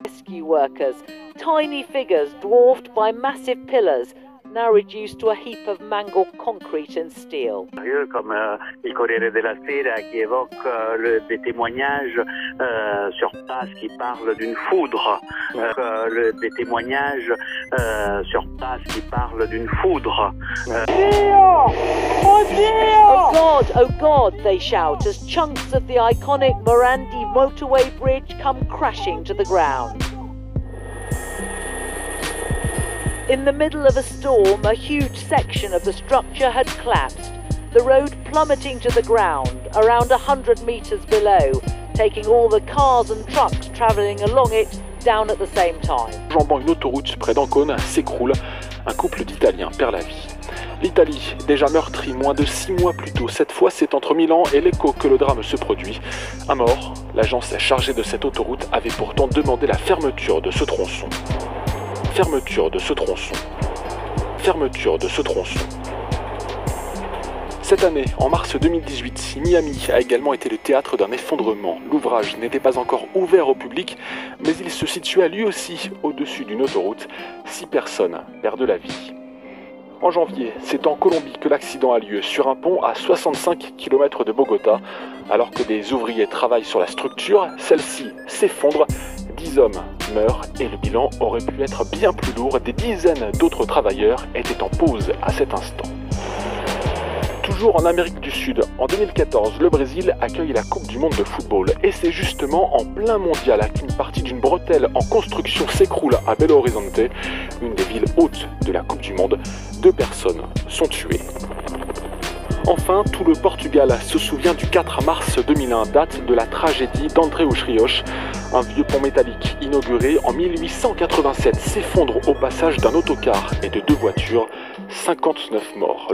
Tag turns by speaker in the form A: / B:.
A: Rescue workers, tiny figures dwarfed by massive pillars, now reduced to a heap of mangled concrete and steel.
B: Comme il Corriere della Sera qui évoque des témoignages sur place qui parlent d'une foudre, des témoignages sur place qui parlent d'une foudre.
A: Oh God, they shout as chunks of the iconic Morandi motorway bridge come crashing to the ground. In the middle of a storm, a huge section of the structure had collapsed, the road plummeting to the ground, around 100 meters below, taking all the cars and trucks travelling along it down at the same time.
C: Jambant une autoroute près d'Ancône s'écroule, un couple d'Italiens perd la vie. L'Italie, déjà meurtrie moins de 6 mois plus tôt, cette fois c'est entre Milan et Lecco que le drame se produit. À mort, l'agence chargée de cette autoroute avait pourtant demandé la fermeture de ce tronçon. Fermeture de ce tronçon. Fermeture de ce tronçon. Cette année, en mars 2018, Miami a également été le théâtre d'un effondrement. L'ouvrage n'était pas encore ouvert au public, mais il se situait lui aussi au-dessus d'une autoroute. 6 personnes perdent la vie. En janvier, c'est en Colombie que l'accident a lieu, sur un pont à 65 km de Bogota. Alors que des ouvriers travaillent sur la structure, celle-ci s'effondre. 10 hommes meurent et le bilan aurait pu être bien plus lourd. Des dizaines d'autres travailleurs étaient en pause à cet instant. Toujours en Amérique du Sud, en 2014, le Brésil accueille la Coupe du Monde de football. Et c'est justement en plein mondial qu'une partie d'une bretelle en construction s'écroule à Belo Horizonte, une des villes hautes de la Coupe du Monde. 2 personnes sont tuées. Enfin, tout le Portugal se souvient du 4 mars 2001, date de la tragédie d'André Rios. Un vieux pont métallique inauguré en 1887 s'effondre au passage d'un autocar et de 2 voitures, 59 morts.